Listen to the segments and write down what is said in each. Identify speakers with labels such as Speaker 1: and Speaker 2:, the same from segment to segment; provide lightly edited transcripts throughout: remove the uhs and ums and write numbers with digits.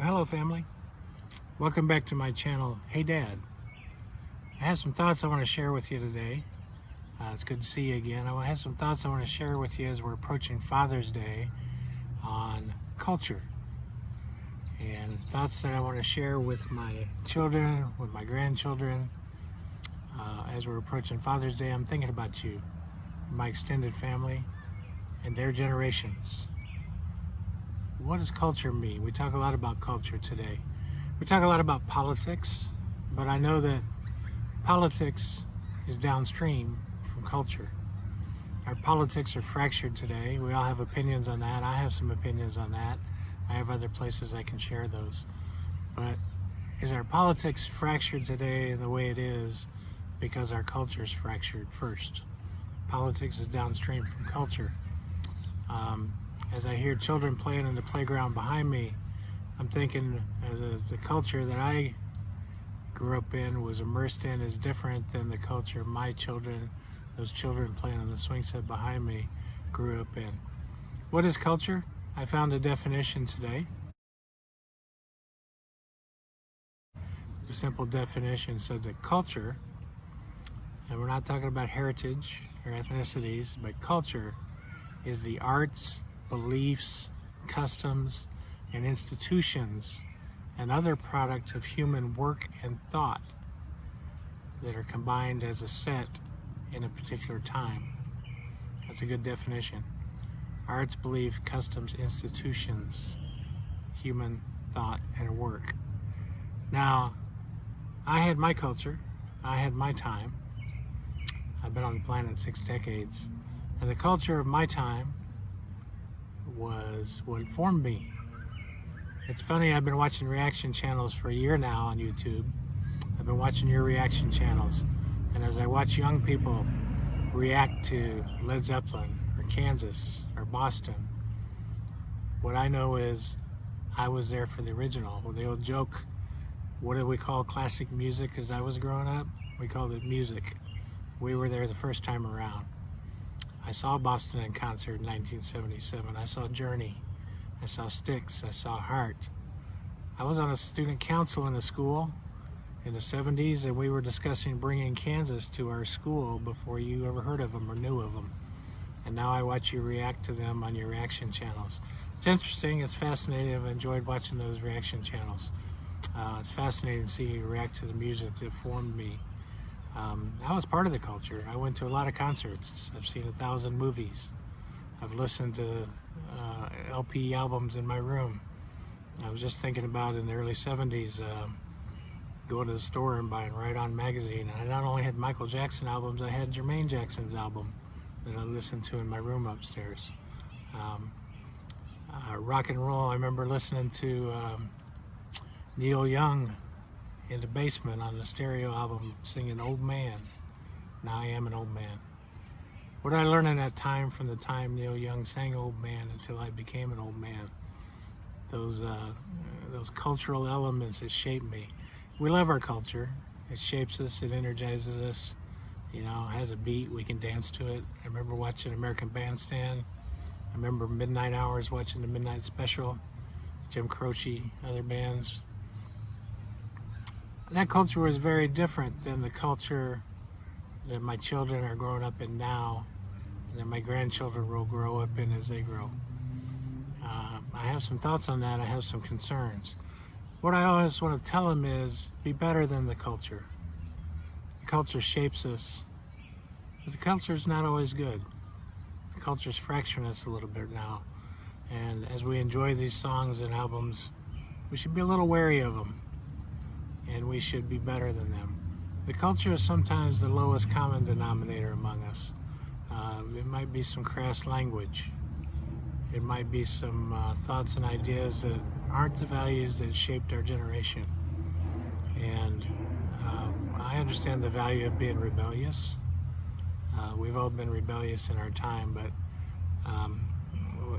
Speaker 1: Hello family, welcome back to my channel. Hey Dad, I have some thoughts I want to share with you today. It's good to see you again. I have some thoughts I want to share with you as we're approaching Father's Day on culture, and thoughts that I want to share with my children, with my grandchildren. As we're approaching Father's Day, I'm thinking about you, my extended family, and their generations. What does culture mean? We talk a lot about culture today. We talk a lot about politics, but I know that politics is downstream from culture. Our politics are fractured today. We all have opinions on that. I have some opinions on that. I have other places I can share those. But is our politics fractured today the way it is because our culture is fractured first? Politics is downstream from culture. As I hear children playing in the playground behind me, I'm thinking the culture that I grew up in, was immersed in, is different than the culture my children, those children playing on the swing set behind me, grew up in. What is culture? I found a definition today. The simple definition said that culture, and we're not talking about heritage or ethnicities, but culture is the arts, beliefs, customs, and institutions and other products of human work and thought that are combined as a set in a particular time. That's a good definition. Arts, belief, customs, institutions, human thought, and work. Now, I had my culture, I had my time. I've been on the planet 6 decades, and the culture of my time was what formed me. It's funny, I've been watching reaction channels for a year now on YouTube. I've been watching your reaction channels, and as I watch young people react to Led Zeppelin or Kansas or Boston, what I know is I was there for the original. Well, the old joke, what did we call classic music as I was growing up? We called it music. We were there the first time around. I saw Boston in concert in 1977. I saw Journey. I saw Styx. I saw Heart. I was on a student council in a school in the 70s, and we were discussing bringing Kansas to our school before you ever heard of them or knew of them. And now I watch you react to them on your reaction channels. It's interesting. It's fascinating. I've enjoyed watching those reaction channels. It's fascinating to see you react to the music that formed me. I was part of the culture. I went to a lot of concerts. I've seen 1,000 movies. I've listened to LP albums in my room. I was just thinking about in the early 70s going to the store and buying Right On magazine. And I not only had Michael Jackson albums, I had Jermaine Jackson's album that I listened to in my room upstairs. Rock and roll, I remember listening to Neil Young in the basement on the stereo album singing Old Man. Now I am an old man. What did I learn in that time, from the time Neil Young sang Old Man until I became an old man? Those cultural elements that shaped me. We love our culture. It shapes us, it energizes us. You know, it has a beat, we can dance to it. I remember watching American Bandstand. I remember midnight hours watching the Midnight Special, Jim Croce, other bands. That culture was very different than the culture that my children are growing up in now, and that my grandchildren will grow up in as they grow. I have some thoughts on that. I have some concerns. What I always want to tell them is, be better than the culture. The culture shapes us, but the culture is not always good. The culture's fracturing us a little bit now, and as we enjoy these songs and albums, we should be a little wary of them. And we should be better than them. The culture is sometimes the lowest common denominator among us. It might be some crass language. It might be some thoughts and ideas that aren't the values that shaped our generation. And I understand the value of being rebellious. We've all been rebellious in our time, but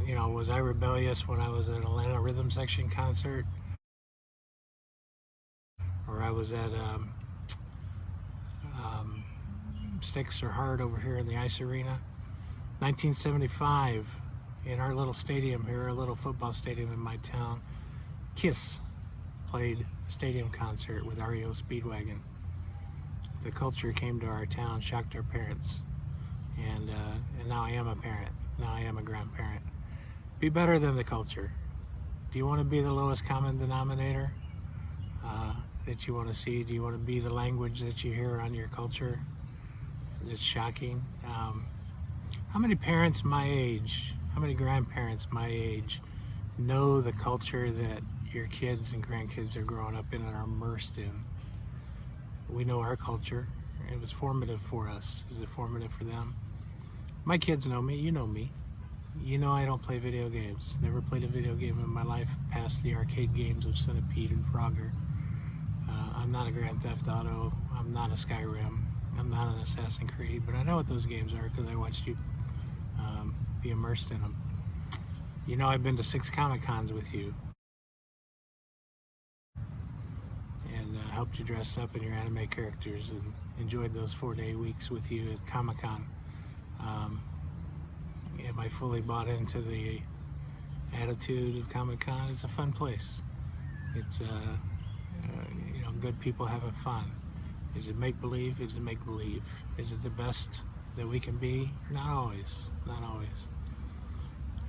Speaker 1: you know, was I rebellious when I was at Atlanta Rhythm Section concert? Or I was at Styx or Heart over here in the Ice Arena. 1975, in our little stadium here, our little football stadium in my town, Kiss played a stadium concert with REO Speedwagon. The culture came to our town, shocked our parents, and now I am a parent. Now I am a grandparent. Be better than the culture. Do you want to be the lowest common denominator that you want to see? Do you want to be the language that you hear on your culture? It's shocking. How many parents my age, how many grandparents my age know the culture that your kids and grandkids are growing up in and are immersed in? We know our culture. It was formative for us. Is it formative for them? My kids know me. You know me. You know I don't play video games. Never played a video game in my life past the arcade games of Centipede and Frogger. I'm not a Grand Theft Auto. I'm not a Skyrim. I'm not an Assassin's Creed, but I know what those games are because I watched you be immersed in them. You know I've been to 6 Comic-Cons with you and helped you dress up in your anime characters and enjoyed those 4-day weeks with you at Comic-Con. Am I fully bought into the attitude of Comic-Con? It's a fun place. It's good people having fun. Is it make-believe? Is it make-believe? Is it the best that we can be? Not always. Not always.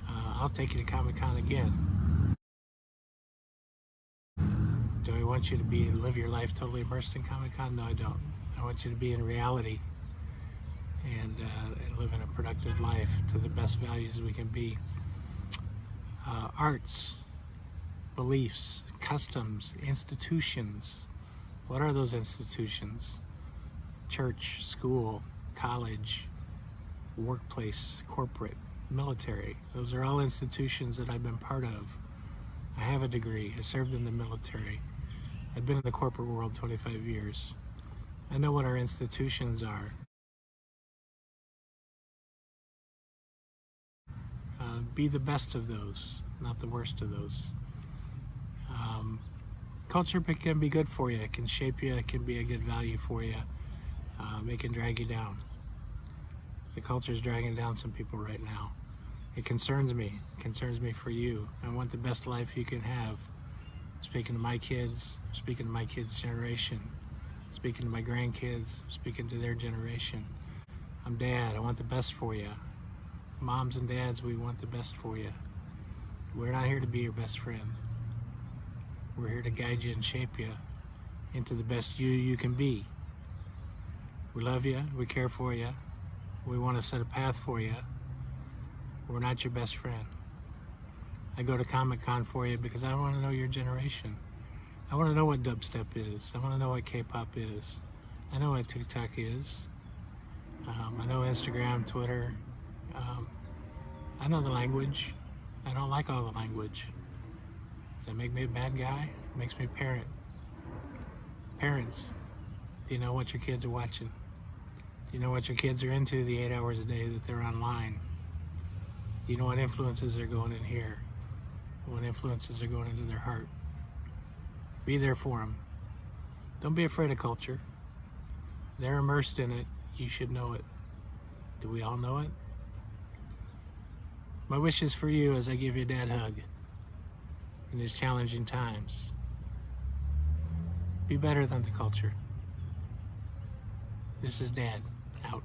Speaker 1: I'll take you to Comic-Con again. Do I want you to live your life totally immersed in Comic-Con? No, I don't. I want you to be in reality and live in a productive life to the best values we can be. Arts, beliefs, customs, institutions. What are those institutions? Church, school, college, workplace, corporate, military. Those are all institutions that I've been part of. I have a degree. I served in the military. I've been in the corporate world 25 years. I know what our institutions are. Be the best of those, not the worst of those. Culture can be good for you. It can shape you. It can be a good value for you. It can drag you down. The culture is dragging down some people right now. It concerns me. It concerns me for you. I want the best life you can have. Speaking to my kids, speaking to my kids' generation, speaking to my grandkids, speaking to their generation. I'm dad. I want the best for you. Moms and dads, we want the best for you. We're not here to be your best friend. We're here to guide you and shape you into the best you can be. We love you. We care for you. We want to set a path for you. We're not your best friend. I go to Comic-Con for you because I want to know your generation. I want to know what dubstep is. I want to know what K-pop is. I know what TikTok is. I know Instagram, Twitter. I know the language. I don't like all the language. Does that make me a bad guy? It makes me a parent. Parents, do you know what your kids are watching? Do you know what your kids are into the 8 hours a day that they're online? Do you know what influences are going in here? What influences are going into their heart? Be there for them. Don't be afraid of culture. They're immersed in it. You should know it. Do we all know it? My wishes for you as I give you a dad hug in these challenging times. Be better than the culture. This is Dad, out.